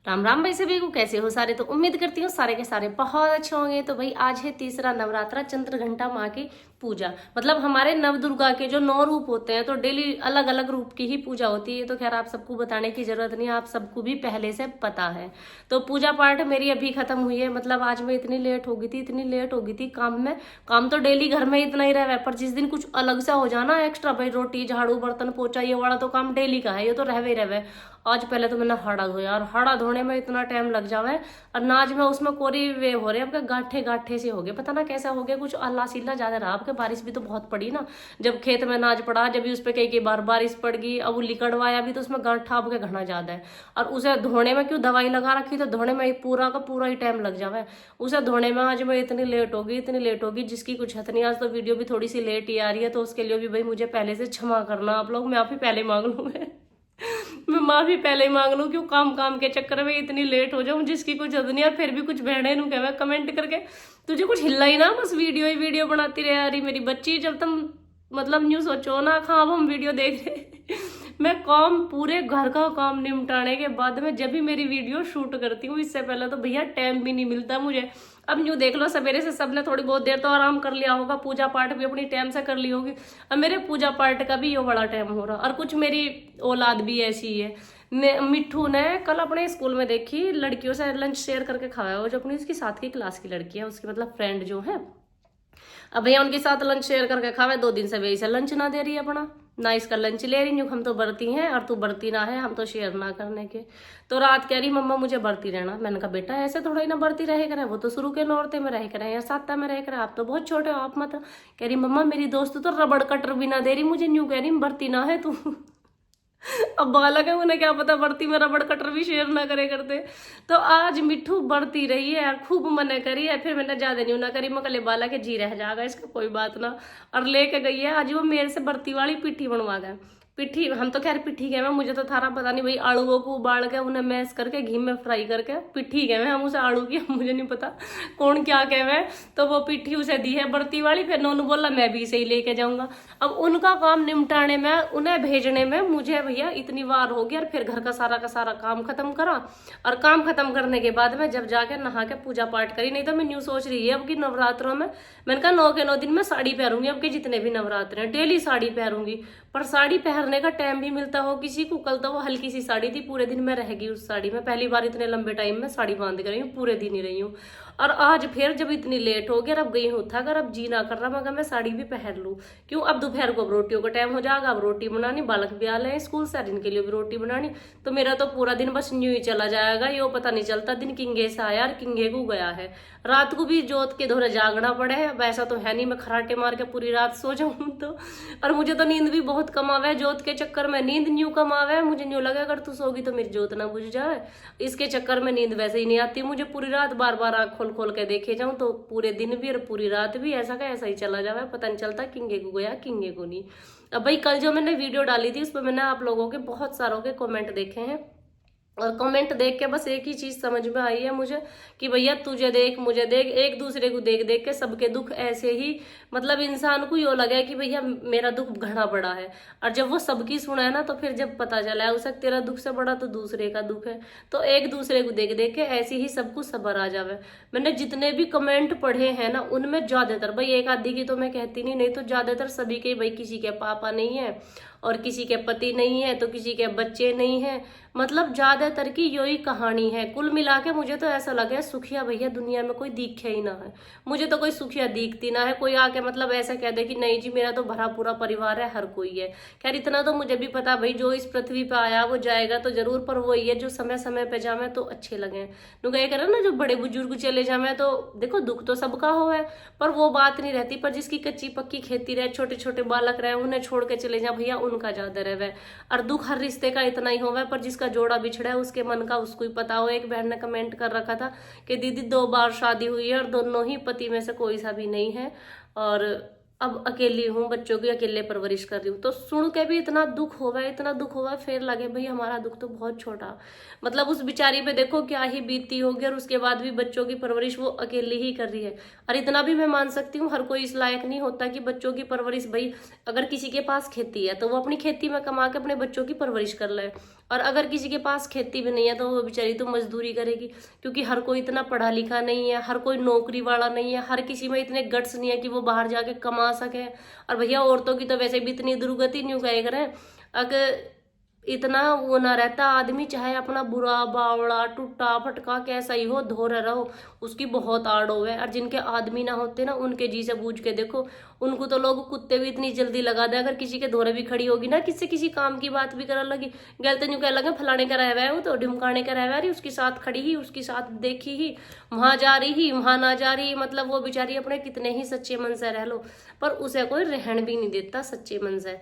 राम राम भाई सभी को, कैसे हो सारे। तो उम्मीद करती हूँ सारे के सारे बहुत अच्छे होंगे। तो भाई आज है तीसरा नवरात्रा, चंद्र घंटा माँ की पूजा। मतलब हमारे नव दुर्गा के जो 9 रूप होते हैं तो डेली अलग अलग रूप की ही पूजा होती है। तो खैर आप सबको बताने की जरूरत नहीं, आप सबको भी पहले से पता है। तो पूजा पाठ मेरी अभी खत्म हुई है। मतलब आज मैं इतनी लेट हो गई थी, इतनी लेट हो गई थी काम में। काम तो डेली घर में इतना ही रहे, पर जिस दिन कुछ अलग सा हो जाना एक्स्ट्रा, भाई रोटी झाड़ू बर्तन पोछा ये वाला तो काम डेली का है, ये तो रहवे ही रहवे। आज पहले तो मैंने हाड़ा धोया, और हाड़ा धोने में इतना टाइम लग जावे। और नाज में उसमें कोरी वे हो रहे, आपके गांठे गांठे से हो गए, पता ना कैसा हो गया, कुछ अल्लाह सीला ज्यादा रहा। आपके बारिश भी तो बहुत पड़ी ना, जब खेत में नाज पड़ा, जब भी उस पर कई बार बारिश पड़ गई, अब वो लिकड़वाया भी तो उसमें गांठा आपके घना ज्यादा है। और उसे धोने में क्यों दवाई लगा रखी, तो धोने में पूरा का पूरा ही टाइम लग जावे। उसे धोने में आज मैं इतनी लेट होगी, इतनी लेट होगी जिसकी कुछ हद नहीं। आज तो वीडियो भी थोड़ी सी लेट ही आ रही है, तो उसके लिए भी भाई मुझे पहले से क्षमा करना आप लोग, मैं आप ही पहले मांग लूँ मैं माफी पहले ही मांग लूं, क्यों काम काम के चक्कर में इतनी लेट हो जाऊं जिसकी कुछ हद नहीं। और फिर भी कुछ बहने नु कहे कमेंट करके, तुझे कुछ हिला ही ना, बस वीडियो ही वीडियो बनाती रहे यार मेरी बच्ची। जब तुम मतलब न्यू सोचो ना, खा अब हम वीडियो देख रहे मैं काम पूरे घर का काम निपटाने के बाद में जब भी मेरी वीडियो शूट करती हूँ, इससे पहले तो भैया टाइम भी नहीं मिलता मुझे। अब न्यू देख लो, सवेरे से सबने थोड़ी बहुत देर तो आराम कर लिया होगा, पूजा पाठ भी अपनी टाइम से कर ली होगी। अब मेरे पूजा पाठ का भी ये बड़ा टाइम हो रहा। और कुछ मेरी औलाद भी ऐसी है। मिट्ठू ने कल अपने स्कूल में देखी लड़कियों से लंच शेयर करके खाया, वो जो अपनी उसकी साथ की क्लास की लड़की है, उसकी मतलब फ्रेंड जो है। अब भैया उनके साथ लंच शेयर करके खावे, 2 दिन से वही से लंच ना दे रही है अपना, ना इसका लंच ले रही। हम तो बरती हैं और तू बरती ना है, हम तो शेयर ना करने के। तो रात कह रही मम्मा मुझे बरती रहना। मैंने कहा बेटा ऐसे थोड़ा ही ना बरती रहे करे, वो तो शुरू के नौरते में रह करे या सातता में रह करे, आप तो बहुत छोटे हो, आप मत। कह रही मम्मा मेरी दोस्त तो रबड़ कटर भी ना दे रही मुझे, न्यू कह रही बरती ना है तू अब बालक है, उन्हें क्या पता बढ़ती में रबड़ कटर भी शेयर ना करे करते। तो आज मिठू बढ़ती रही है, खूब मने करी है। फिर मैंने ज्यादा नहीं ना करी, मैं कल बालक के जी रह जाएगा इसका, कोई बात ना। और लेके गई है आज वो मेरे से बढ़ती वाली पिट्ठी बनवा गए। पिट्ठी हम तो खैर पिट्ठी गए, मुझे तो थारा पता नहीं भाई। आलूओं को उबाल के उन्हें मैश करके घी में फ्राई करके पिट्ठी गए हम उसे, आलू की मुझे नहीं पता कौन क्या कहे। तो वो पिट्ठी उसे दी है बढ़ती वाली, फिर नोनू बोला मैं भी इसे ही लेके जाऊंगा। अब उनका काम निपटाने में, उन्हें भेजने में मुझे भैया इतनी बार हो गया। और फिर घर का सारा काम खत्म करा, और काम खत्म करने के बाद में जब जाके नहा के पूजा पाठ करी। नहीं तो मैं न्यू सोच रही है अब की नवरात्रों में, मैंने कहा 9 के 9 दिन मैं साड़ी पहनूंगी, अब के जितने भी नवरात्र हैं डेली साड़ी पहनूंगी। पर साड़ी पहनने का टाइम भी मिलता हो किसी को। कल तो वो हल्की सी साड़ी थी, पूरे दिन में रह गई उस साड़ी में, पहली बार इतने लंबे टाइम में साड़ी बांध कर रही हूँ, पूरे दिन ही रही हूँ। और आज फिर जब इतनी लेट हो गया, अब गई हूँ था अगर अब जी ना कर रहा, मगर मैं साड़ी भी पहन लूँ। क्यों, अब दोपहर को अब रोटियों का टाइम हो जाएगा, अब रोटी बनानी, बालक भी आ रहे हैं स्कूल से, इनके लिए भी रोटी बनानी। तो मेरा तो पूरा दिन बस न्यू ही चला जाएगा, ये पता नहीं चलता दिन किंगे से आया और किंगे को गया है। रात को भी जोत के धोरे जागना पड़े है, वैसा तो है नहीं मैं खराटे मार के पूरी रात सो जाऊं तो। और मुझे तो नींद भी बहुत कम आवे, जोत के चक्कर में नींद न्यू कम आवे। मुझे न्यू लगे अगर तू सोगी तो मेरी जोत ना बुझ जाए, इसके चक्कर में नींद वैसे ही नहीं आती मुझे। पूरी रात बार बार आंख खोल खोल के देखे जाऊं तो पूरे दिन भी और पूरी रात भी ऐसा का ऐसा ही चला जावे, पता नहीं चलता किंगे को गया किंगे को नहीं। अब भाई कल जो मैंने वीडियो डाली थी उसमें मैंने आप लोगों के बहुत सारों के कमेंट देखे हैं, और कमेंट देख के बस एक ही चीज समझ में आई है मुझे कि भैया तुझे देख मुझे देख, एक दूसरे को देख देख के सबके दुख ऐसे ही, मतलब इंसान को यो लगे कि भैया मेरा दुख घना बड़ा है। और जब वो सबकी सुना है ना, तो फिर जब पता चला है उसे तेरा दुख से बड़ा तो दूसरे का दुख है, तो एक दूसरे को देख देख के ऐसे ही सबको सबर आ जावे। मैंने जितने भी कमेंट पढ़े हैं ना, उनमें ज्यादातर, भाई एक आधी की तो मैं कहती नहीं, तो ज्यादातर सभी के, भाई किसी के पापा नहीं है और किसी के पति नहीं है तो किसी के बच्चे नहीं है, मतलब ज्यादातर की यही कहानी है। कुल मिला के मुझे तो ऐसा लगे सुखिया भैया दुनिया में कोई दिखे ही ना है, मुझे तो कोई सुखिया दिखती ना है। कोई आके मतलब ऐसा कह दे कि नहीं जी मेरा तो भरा पूरा परिवार है, हर कोई है। खैर इतना तो मुझे भी पता, भाई जो इस पृथ्वी पे आया वो जाएगा तो जरूर, पर वही है जो समय समय पे जावे तो अच्छे लगे। कह करे ना जो बड़े बुजुर्ग चले जावे, तो देखो दुख तो सबका हो है, पर वो बात नहीं रहती। पर जिसकी कच्ची पक्की खेती रहे, छोटे छोटे बालक रहे, उन्हें छोड़ के चले जाए भैया उनका ज्यादा रहे। और दुख हर रिश्ते का इतना ही होवे, पर जिसका जोड़ा बिछड़ा है उसके मन का उसको ही पता हो। एक बहन ने कमेंट कर रखा था कि दीदी 2 बार शादी हुई है और दोनों ही पति में से कोई सा भी नहीं है, और अब अकेली हूँ, बच्चों की अकेले परवरिश कर रही हूँ। तो सुन के भी इतना दुख होगा, इतना दुख होगा, फिर लगे भाई हमारा दुख तो बहुत छोटा। मतलब उस बिचारी पे देखो क्या ही बीतती होगी, और उसके बाद भी बच्चों की परवरिश वो अकेली ही कर रही है। और इतना भी मैं मान सकती हूँ, हर कोई इस लायक नहीं होता कि बच्चों की परवरिश, भाई अगर किसी के पास खेती है तो वो अपनी खेती में कमा के अपने बच्चों की परवरिश कर ले, और अगर किसी के पास खेती भी नहीं है तो वो बेचारी तो मजदूरी करेगी, क्योंकि हर कोई इतना पढ़ा लिखा नहीं है, हर कोई नौकरी वाला नहीं है, हर किसी में इतने गट्स नहीं है कि वो बाहर जाके कमा सके। और भैया औरतों की तो वैसे भी इतनी दुर्गति नहीं कहे करें, अगर इतना वो ना रहता आदमी, चाहे अपना बुरा बावड़ा टूटा फटका कैसा ही हो धोरा रहो, उसकी बहुत आड़ होवे। और जिनके आदमी ना होते ना, उनके जी से पूछ के देखो, उनको तो लोग कुत्ते भी इतनी जल्दी लगा दे। अगर किसी के धोरे भी खड़ी होगी ना, किसी किसी काम की बात भी करने लगी, गलते न्यू कह लगे फलाने का रहवा है, वो तो ढिमकाने का रहवा है, उसके साथ खड़ी ही, उसके साथ देखी ही, वहां जा रही ही वहां ना जा रही। मतलब वो बेचारी अपने कितने ही सच्चे मन से रह लो, पर उसे कोई रहन भी नहीं देता सच्चे मन से।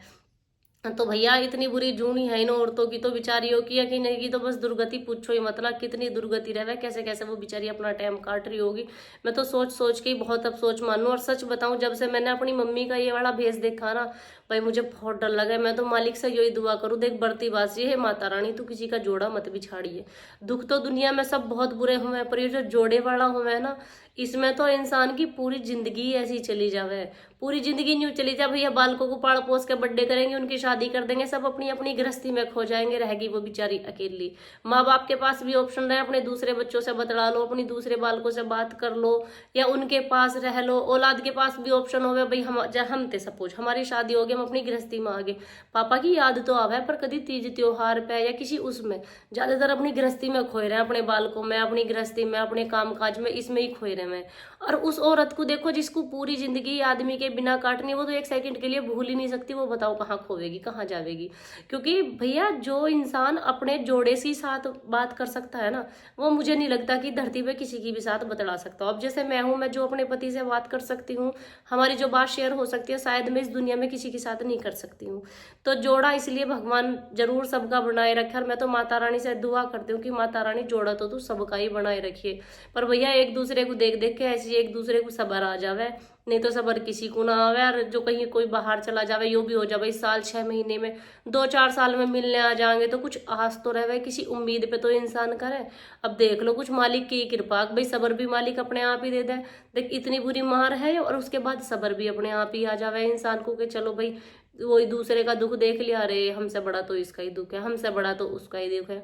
तो भैया इतनी बुरी जूनी है इन औरतों की तो, बिचारियों की यकीन नहीं की तो बस दुर्गति पूछो ही मतलब, कितनी दुर्गति रहे, कैसे कैसे वो बेचारी अपना टाइम काट रही होगी। मैं तो सोच सोच के ही बहुत अफसोस मानू। और सच बताऊं, जब से मैंने अपनी मम्मी का ये वाला भेस देखा ना भाई, मुझे बहुत डर लगा। मैं तो मालिक से यही दुआ करूं, देख बढ़ती बाजी है माता रानी, तू किसी का जोड़ा मत बिछाड़िए। दुख तो दुनिया में सब बहुत बुरे हुए, पर ये जो जोड़े वाला हुआ है ना, इसमें तो इंसान की पूरी जिंदगी ऐसी चली जावे, पूरी जिंदगी न्यू चली जाए भैया। बालकों को पाल पोस के बर्थडे करेंगे, उनकी शादी कर देंगे, सब अपनी अपनी गृहस्थी में खो जाएंगे, रहेगी वो बेचारी अकेली। माँ बाप के पास भी ऑप्शन रहे, अपने दूसरे बच्चों से बतला लो, अपनी दूसरे बालकों से बात कर लो, या उनके पास रह लो। औलाद के पास भी ऑप्शन हो गया भाई, हम थे सपोज हमारी शादी हो गई, हम अपनी गृहस्थी में आ गए, पापा की याद तो आवे, पर कभी तीज त्योहार पे या किसी उसमें ज्यादातर अपनी गृहस्थी में खोए रहे, अपने बालकों में, अपनी गृहस्थी में, अपने काम काज में, इसमें ही खोए रहे हैं। और उस औरत को देखो जिसको पूरी जिंदगी आदमी के बिना काटनी, वो तो एक सेकंड के लिए भूल ही नहीं सकती, वो बताओ कहाँ खोवेगी, कहाँ जावेगी। क्योंकि भैया जो इंसान अपने जोड़े से साथ बात कर सकता है ना, वो मुझे नहीं लगता कि धरती पे किसी की भी साथ बतला सकता हूँ। अब जैसे मैं हूँ, मैं जो अपने पति से बात कर सकती हूँ, हमारी जो बात शेयर हो सकती है, शायद मैं इस दुनिया में किसी के साथ नहीं कर सकती हूँ। तो जोड़ा इसलिए भगवान जरूर सबका बनाए रखे, और मैं तो माता रानी से दुआ करती हूँ कि माता रानी जोड़ा तो तू सबका ही बनाए रखिए। पर भैया एक दूसरे को देख देख के ऐसी एक दूसरे को सबर आ जावे, नहीं तो सबर किसी को ना आवे। और जो कहीं कोई बाहर चला जावे, यो भी हो जावे इस साल 6 महीने में 2-4 साल में मिलने आ जाएंगे, तो कुछ आस तो रहे, किसी उम्मीद पे तो इंसान करे। अब देख लो कुछ मालिक की कृपा, भाई सबर भी मालिक अपने आप ही दे दे। देख इतनी बुरी मार है, और उसके बाद सबर भी अपने आप ही आ जावे इंसान को, कि चलो भाई वही दूसरे का दुख देख लिया, अरे हमसे बड़ा तो इसका ही दुख है, हमसे बड़ा तो उसका ही दुख है।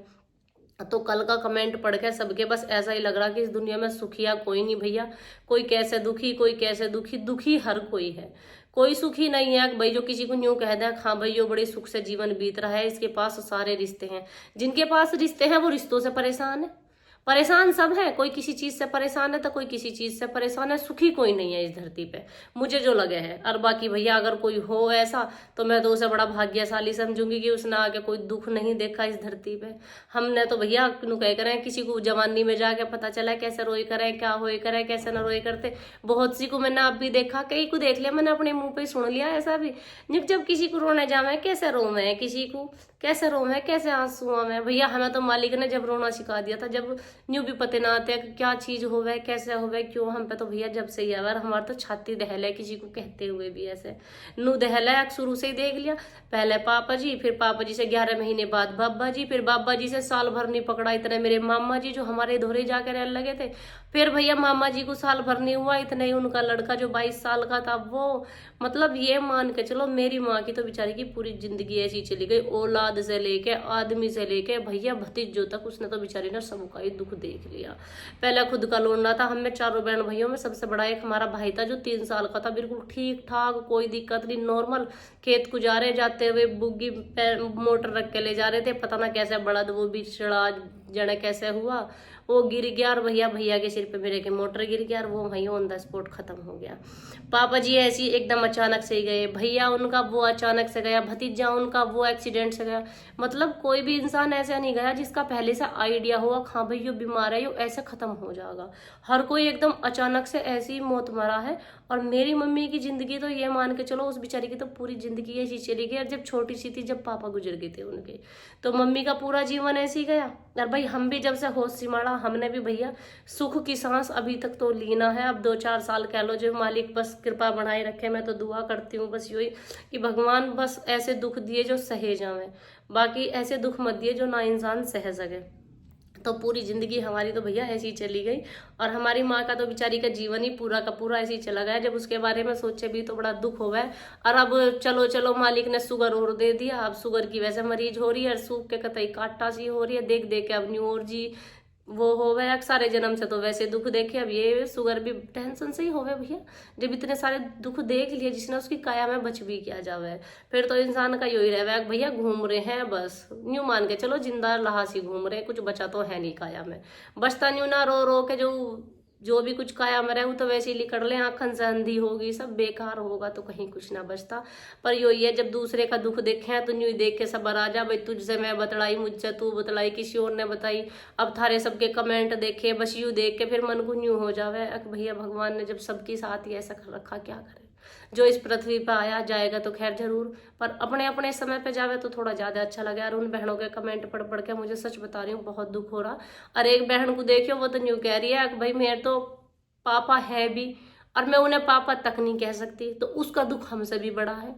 तो कल का कमेंट पढ़ के सबके बस ऐसा ही लग रहा कि इस दुनिया में सुखिया कोई नहीं भैया, कोई कैसे दुखी, कोई कैसे दुखी, दुखी हर कोई है, कोई सुखी नहीं है भाई। जो किसी को न्यू कह दे हाँ भाई यो बड़े सुख से जीवन बीत रहा है, इसके पास सारे रिश्ते हैं, जिनके पास रिश्ते हैं वो रिश्तों से परेशान है। परेशान सब है, कोई किसी चीज से परेशान है तो कोई किसी चीज से परेशान है, सुखी कोई नहीं है इस धरती पे, मुझे जो लगे है। और बाकी भैया अगर कोई हो ऐसा, तो मैं तो उसे बड़ा भाग्यशाली समझूंगी कि उसने आगे कोई दुख नहीं देखा इस धरती पे। हमने तो भैया क्यों कह करें, किसी को जवानी में जाके पता चला कैसे रोए करें, क्या होए करें, कैसे न रोए करते। बहुत सी को मैंने अब भी देखा, कई को देख लिया मैंने, अपने मुंह पे सुन लिया ऐसा भी। जब किसी को रोने जावे कैसे रोवे, किसी को कैसे रोवे, कैसे आंसू आवे भैया। हमें तो मालिक ने जब रोना सिखा दिया था, जब न्यू भी पते ना आते क्या चीज होवे, कैसे होवे, क्यों, हम पे तो भैया जब से ही आवा। हमारा तो छाती दहल है किसी को कहते हुए भी, ऐसे नू दहल है शुरू से ही देख लिया। पहले पापा जी, फिर पापा जी से 11 महीने बाद बाबा जी, फिर बाबा जी से साल भर नहीं पकड़ा इतने मेरे मामा जी जो हमारे धोरे जाकर रहने लगे थे। फिर भैया मामा जी को साल भर नहीं हुआ, इतने ही उनका लड़का जो 22 साल का था वो, मतलब ये मान के चलो मेरी माँ की तो बेचारी की पूरी जिंदगी ऐसी चली गई, औलाद से लेके आदमी से लेके भैया भतीजों तक, उसने तो बेचारी ने सबका ही दुख देख लिया। पहले खुद का लोंडा था, हमें चारों बहन भाइयों में सबसे बड़ा एक हमारा भाई था जो 3 साल का था, बिल्कुल ठीक ठाक, कोई दिक्कत नहीं, नॉर्मल खेत गुजारे जाते हुए बुग्गी मोटर रख के ले जा रहे थे, पता ना कैसे बड़द वो बिछड़ा जने कैसे हुआ, वो गिर गया, और भैया भैया के सिर पे मेरे के मोटर गिर गया, और वो वहीं ऑन द स्पॉट खत्म हो गया। पापा जी ऐसी एकदम अचानक से ही गए, भैया उनका वो अचानक से गया, भतीजा उनका वो एक्सीडेंट से गया। मतलब कोई भी इंसान ऐसा नहीं गया जिसका पहले से आइडिया हुआ हाँ भाई ये बीमार है, ये ऐसे खत्म हो जाएगा। हर कोई एकदम अचानक से ऐसी मौत मरा है। और मेरी मम्मी की जिंदगी तो ये मान के चलो, उस बेचारी की तो पूरी जिंदगी ऐसी चली गई। और जब छोटी सी थी, जब पापा गुजर गए थे उनके, तो मम्मी का पूरा जीवन ऐसे ही गया। और भाई हम भी जब से होश संभाला, हमने भी भैया सुख की सांस अभी तक तो लीना है। अब 2-4 साल कह लो, जो मालिक बस कृपा बनाए रखे। मैं तो दुआ करती हूँ बस यही कि भगवान बस ऐसे दुख दिए जो सहे जावे, बाकी ऐसे दुख मत दिए जो ना इंसान सह सके। तो पूरी जिंदगी हमारी तो भैया ऐसी ही चली गई। और हमारी माँ का तो बेचारी का जीवन ही पूरा का पूरा ऐसे ही चला गया। जब उसके बारे में सोचे भी तो बड़ा दुख हो गया। और अब चलो चलो मालिक ने शुगर और दे दिया, अब शुगर की वजह से मरीज हो रही है, सूख के कतई काटा सी हो रही है, देख देख के अब न्यू और जी वो हो गया। सारे जन्म से तो वैसे दुख देखे, अब ये शुगर भी टेंशन से ही हो गया भैया। जब इतने सारे दुख देख लिए जिसने, उसकी काया में बच भी क्या जावे। फिर तो इंसान का यही रह भैया, घूम रहे हैं बस, न्यू मान के चलो जिंदा लहासी घूम रहे हैं, कुछ बचा तो है नहीं काया में। बचता न्यू ना रो रो के जो भी कुछ काया में रहे वो तो वैसे ही निकल ले, आंखन से अंधी होगी, सब बेकार होगा, तो कहीं कुछ ना बचता। पर यो ये जब दूसरे का दुख देखे तो न्यू देख के सब आ जा, भाई तुझसे मैं बतलाई, मुझसे तू बतलाई, किसी और ने बताई, अब थारे सबके कमेंट देखे, बस यू देख के फिर मन को न्यू हो जावे। भैया भगवान ने जब सबके साथ ही ऐसा कर रखा, क्या करे। जो इस पृथ्वी पर आया जाएगा तो खैर जरूर, पर अपने अपने समय पे जावे तो थोड़ा ज्यादा अच्छा लगे। और उन बहनों के कमेंट पढ़ पढ़ के मुझे सच बता रही हूँ बहुत दुख हो रहा। और एक बहन को देखियो, वो तो न्यू कह रही है कि भाई मेरे तो पापा है भी और मैं उन्हें पापा तक नहीं कह सकती, तो उसका दुख हमसे भी बड़ा है।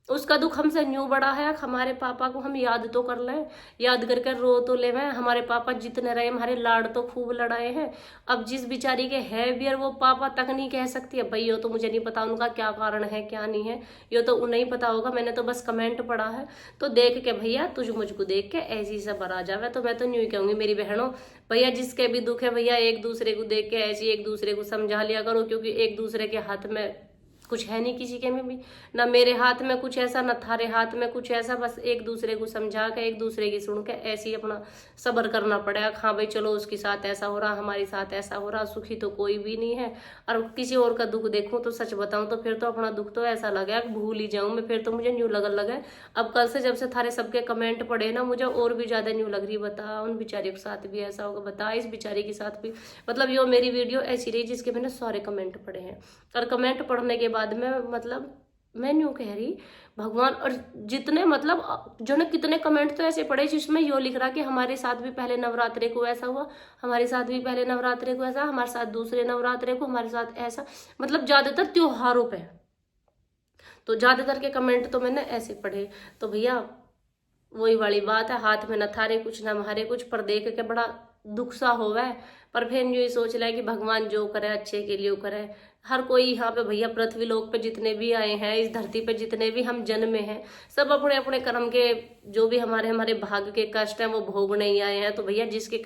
उसका दुख हमसे न्यू बड़ा है। हमारे पापा को हम याद तो कर लें, याद करके रो तो ले। हमारे पापा जितने रहे, हमारे लाड तो खूब लड़ाए हैं। अब जिस बिचारी के है भी और वो पापा तक नहीं कह सकती है, भाई यो तो मुझे नहीं पता उनका क्या कारण है क्या नहीं है, यो तो उन्हें ही पता होगा। मैंने तो बस कमेंट पढ़ा है। तो देख के भैया तुझ मुझको देख के ऐसी सब बरा जावे। तो मैं तो न्यू ही कहूंगी मेरी बहनों, भैया जिसके भी दुख है भैया एक दूसरे को देख के ऐसी एक दूसरे को समझा लिया करो, क्योंकि एक दूसरे के हाथ में कुछ है नहीं किसी के में भी, ना मेरे हाथ में कुछ ऐसा, ना थारे हाथ में कुछ ऐसा। बस एक दूसरे को समझा के, एक दूसरे की सुन के ऐसे ही अपना सब्र करना पड़ेगा। हाँ भाई चलो उसके साथ ऐसा हो रहा, हमारे साथ ऐसा हो रहा, सुखी तो कोई भी नहीं है। और किसी और का दुख देखूं तो सच बताऊं तो फिर तो अपना दुख तो ऐसा लगे भूल ही जाऊं मैं, फिर तो मुझे न्यू लगन लगे। अब कल से जब से थारे सबके कमेंट पढ़े ना, मुझे और भी ज्यादा न्यू लग रही। बता उन बेचारी के साथ भी ऐसा होगा, बता इस बेचारी के साथ भी। मतलब यो मेरी वीडियो ऐसी रही जिसके मैंने सारे कमेंट पढ़े हैं। और कमेंट पढ़ने के बाद में मतलब मैं न्यू कह रही भगवान, और जितने मतलब जो ने कितने कमेंट तो ऐसे पढ़े जिसमें यो लिख रहा कि हमारे साथ भी पहले नवरात्रे को ऐसा हुआ, हमारे साथ भी पहले नवरात्रे को ऐसा, हमारे साथ दूसरे नवरात्रे को, हमारे साथ ऐसा। मतलब ज्यादातर त्योहारों पे, तो ज्यादातर के कमेंट तो मैंने ऐसे पढ़े। तो भैया वही वाली बात है, हाथ में न थारे कुछ न हमारे कुछ, पर देख के बड़ा दुख सा होगा है। पर फिर ये सोच रहा है कि भगवान जो करे अच्छे के लिए करे। हर कोई यहाँ पे भैया पृथ्वी लोक पे जितने भी आए हैं, इस धरती पे जितने भी हम जन्मे हैं, सब अपने अपने कर्म के जो भी हमारे हमारे भाग्य के कष्ट हैं वो भोगने ही आए हैं। तो भैया जिसके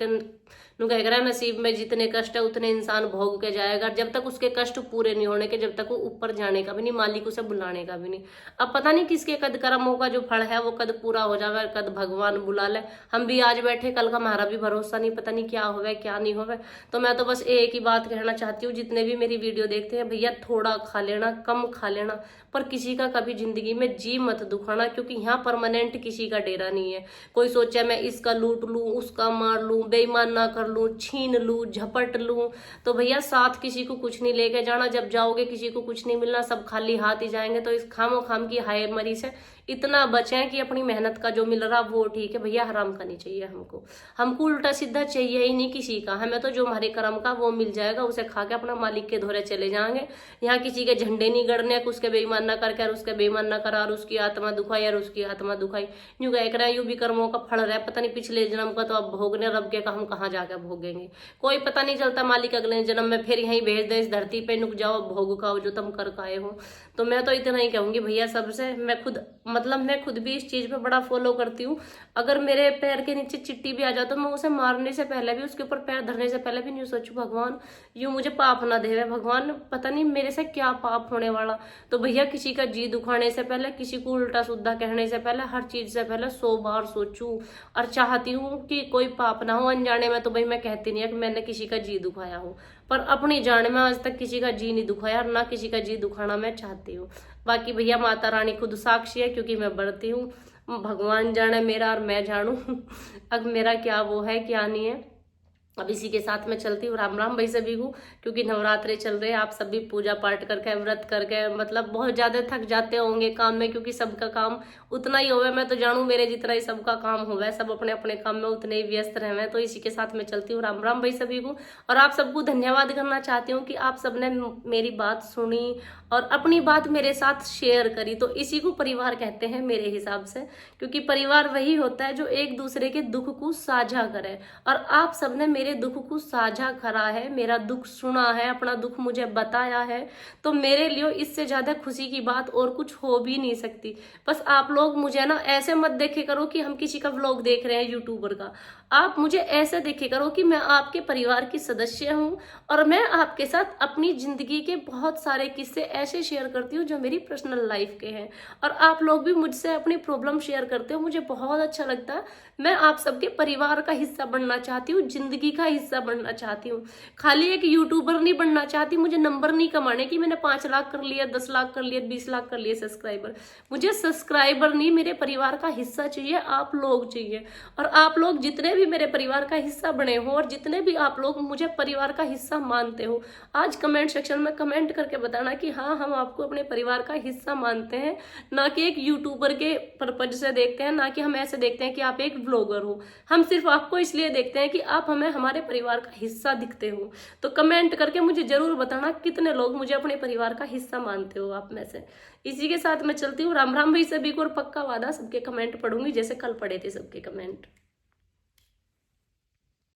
नु कह रहा है नसीब में जितने कष्ट है उतने इंसान भोग के जाएगा। जब तक उसके कष्ट पूरे नहीं होने के, जब तक वो ऊपर जाने का भी नहीं, मालिक उसे बुलाने का भी नहीं। अब पता नहीं किसके कद कर्मों का जो फल है वो कद पूरा हो जाएगा, कद भगवान बुला ले। हम भी आज बैठे, कल का हमारा भी भरोसा नहीं, पता नहीं क्या होवे क्या नहीं होवे। तो मैं तो बस एक ही बात कहना चाहती हूँ, जितने भी मेरी वीडियो देखते हैं भैया थोड़ा खा लेना, कम खा लेना, पर किसी का कभी जिंदगी में जी मत दुखाना, क्योंकि यहाँ परमानेंट किसी का डेरा नहीं है। कोई सोचे मैं इसका लूट लूं, उसका मार लूं, बेईमान ना कर लूं, छीन लूं, झपट लूं, तो भैया साथ किसी को कुछ नहीं लेके जाना। जब जाओगे किसी को कुछ नहीं मिलना, सब खाली हाथ ही जाएंगे। तो इस खामो खाम की हाय मरी से इतना बचें कि अपनी मेहनत का जो मिल रहा वो ठीक है भैया, हराम का नहीं चाहिए हमको उल्टा सीधा चाहिए ही नहीं किसी का। हमें तो जो हमारे कर्म का वो मिल जाएगा, उसे खा के अपना मालिक के धोरे चले जाएंगे। यहाँ किसी के झंडे नहीं गड़ने, उसके बेईमान ना करके और उसके बेईमान ना करा और उसकी आत्मा दुखाई और उसकी आत्मा दुखाई। यूं कह रहे हैं, यूं भी कर्मों का फल रहा है, पता नहीं पिछले जन्म का तो अब भोगने, रब के का हम कहाँ जाकर भोगेंगे कोई पता नहीं चलता। मालिक अगले जन्म में फिर यहीं भेज दे, इस धरती पे नुक जाओ भोग खाओ जो तुम कर आए हो। तो मैं तो इतना ही कहूंगी भैया सबसे, मैं खुद भी इस चीज पे बड़ा फॉलो करती हूँ। अगर मेरे पैर के नीचे चिट्टी भी आ जाए तो मैं उसे मारने से पहले भी, उसके ऊपर पैर धरने से पहले भी नहीं सोचू भगवान यूं मुझे पाप ना देवे, भगवान पता नहीं मेरे से क्या पाप होने वाला। तो भैया किसी का जी दुखाने से पहले, किसी को उल्टा सुद्धा कहने से पहले, हर चीज से पहले 100 बार सोचूं। और चाहती हूँ कि कोई पाप ना हो। अनजाने में तो भाई मैं कहती नहीं है कि मैंने किसी का जी दुखाया हो, पर अपनी जान में आज तक किसी का जी नहीं दुखाया और ना किसी का जी दुखाना मैं चाहती हूँ। बाकी भैया माता रानी खुद साक्षी है, क्योंकि मैं बढ़ती हूँ। भगवान जाने मेरा और मैं जानू अब मेरा क्या वो है क्या नहीं है। अब इसी के साथ मैं चलती हूँ। राम राम भाई सभी को, क्योंकि नवरात्रे चल रहे हैं। आप सभी पूजा पाठ करके, व्रत करके मतलब बहुत ज्यादा थक जाते होंगे काम में, क्योंकि सबका काम उतना ही होवे। मैं तो जानू मेरे जितना ही सबका काम होवे, सब अपने अपने काम में उतने ही व्यस्त रहे। तो इसी के साथ मैं चलती हूँ। राम राम भाई सभी को। और आप सबको धन्यवाद करना चाहती हूँ कि आप सबने मेरी बात सुनी और अपनी बात मेरे साथ शेयर करी। तो इसी को परिवार कहते हैं मेरे हिसाब से, क्योंकि परिवार वही होता है जो एक दूसरे के दुख को साझा करे। और आप सबने मेरे दुख को साझा करा है, मेरा दुख सुना है, अपना दुख मुझे बताया है। तो मेरे लिए इससे ज्यादा खुशी की बात और कुछ हो भी नहीं सकती। बस आप लोग मुझे ना ऐसे मत देखे करो कि हम किसी का व्लॉग देख रहे हैं यूट्यूबर का। आप मुझे ऐसे देखे करो कि मैं आपके परिवार की सदस्य हूँ और मैं आपके साथ अपनी जिंदगी के बहुत सारे किस्से ऐसे शेयर करती हूँ जो मेरी पर्सनल लाइफ के हैं। और आप लोग भी मुझसे अपनी प्रॉब्लम शेयर करते हो, मुझे बहुत अच्छा लगता है। मैं आप सबके परिवार का हिस्सा बनना चाहती हूँ, जिंदगी का हिस्सा बनना चाहती हूँ। खाली एक यूट्यूबर नहीं बनना चाहती। मुझे नंबर नहीं कमाने की मैंने 5 लाख कर लिया, 10 लाख कर लिया, 20 लाख कर लिए सब्सक्राइबर। मुझे सब्सक्राइबर नहीं, मेरे परिवार का हिस्सा चाहिए, आप लोग चाहिए। और आप लोग जितने भी मेरे परिवार का हिस्सा बने हो और जितने भी आप लोग मुझे परिवार का हिस्सा मानते हो, आज कमेंट सेक्शन में कमेंट करके बताना कि हाँ, हम आपको अपने परिवार का हिस्सा मानते हैं, ना कि एक यूट्यूबर के पर्पज से देखते हैं, ना कि हम ऐसे देखते हैं कि आप एक ब्लॉगर हो। हम सिर्फ आपको इसलिए देखते हैं कि आप हमें हमारे परिवार का हिस्सा दिखते हो। तो कमेंट करके मुझे जरूर बताना कितने लोग मुझे अपने परिवार का हिस्सा मानते हो आप में से। इसी के साथ मैं चलती हूँ। राम राम भाई सभी को, और पक्का वादा सबके कमेंट पढ़ूंगी जैसे कल पढ़े थे सबके कमेंट।